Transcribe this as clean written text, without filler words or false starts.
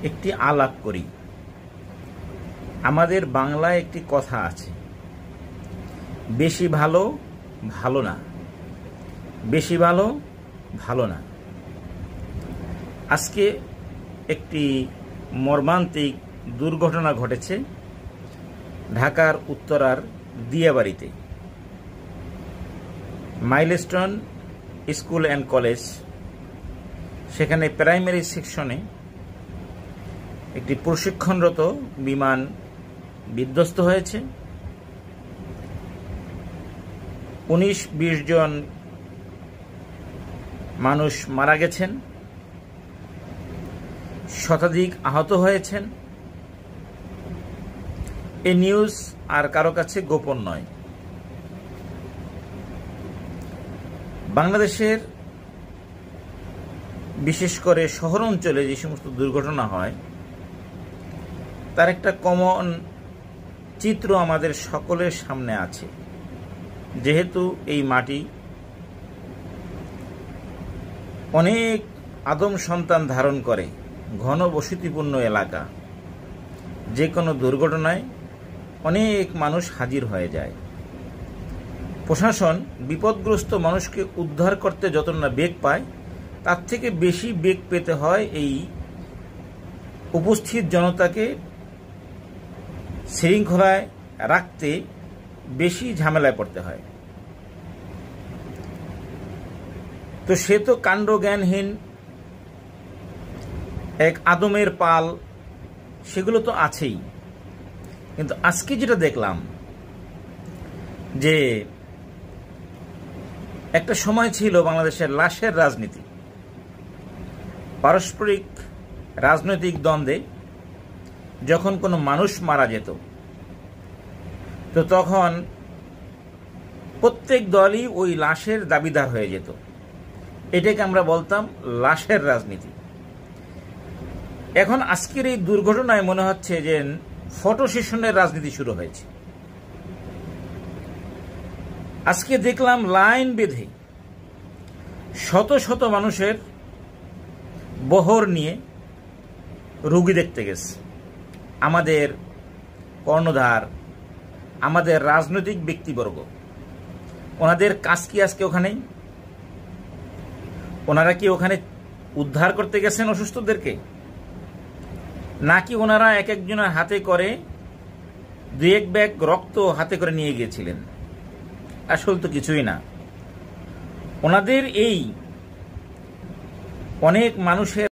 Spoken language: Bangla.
একটি আলাপ করি। আমাদের বাংলায় একটি কথা আছে, বেশি ভালো ভালো না, বেশি ভালো ভালো না। আজকে একটি মর্মান্তিক দুর্ঘটনা ঘটেছে ঢাকার উত্তরার দিয়াবাড়িতে। মাইলস্টোন স্কুল অ্যান্ড কলেজ, সেখানে প্রাইমারি সেকশনে একটি প্রশিক্ষণরত বিমান বিধ্বস্ত হয়েছে। 19-20 জন মানুষ মারা গেছেন, শতাধিক আহত হয়েছেন। এই নিউজ আর কারো কাছে গোপন নয়। বাংলাদেশের বিশেষ করে শহর অঞ্চলে যে সমস্ত দুর্ঘটনা হয় তার একটা কমন চিত্র আমাদের সকলের সামনে আছে। যেহেতু এই মাটি অনেক আদম সন্তান ধারণ করে, ঘন বসতিপূর্ণ এলাকা, যে কোনো দুর্ঘটনায় অনেক মানুষ হাজির হয়ে যায়। প্রশাসন বিপদগ্রস্ত মানুষকে উদ্ধার করতে যত না বেগ পায়, তার থেকে বেশি বেগ পেতে হয় এই উপস্থিত জনতাকে শৃঙ্খলায় রাখতে, বেশি ঝামেলায় পড়তে হয়। তো সে তো কাণ্ডজ্ঞানহীন এক আদমের পাল, সেগুলো তো আছেই। কিন্তু আজকে যেটা দেখলাম, যে একটা সময় ছিল বাংলাদেশের লাশের রাজনীতি, পারস্পরিক রাজনৈতিক দ্বন্দ্বে যখন কোনো মানুষ মারা যেত, তো তখন প্রত্যেক দলই ওই লাশের দাবিদার হয়ে যেত। এটাকে আমরা বলতাম লাশের রাজনীতি। এখন আজকের এই দুর্ঘটনায় মনে হচ্ছে যে ফটো সেশনের রাজনীতি শুরু হয়েছে। আজকে দেখলাম লাইন বেঁধে শত শত মানুষের বহর নিয়ে রোগী দেখতে গেছে। আমাদের কর্ণধার, আমাদের রাজনৈতিক ব্যক্তিবর্গ, ওনাদের কাজ কি আজকে ওখানেই? ওনারা কি ওখানে উদ্ধার করতে গেছেন অসুস্থদেরকে, নাকি ওনারা এক একজনের হাতে করে 2-1 ব্যাগ রক্ত হাতে করে নিয়ে গিয়েছিলেন? আসল তো কিছুই না। ওনাদের এই অনেক মানুষের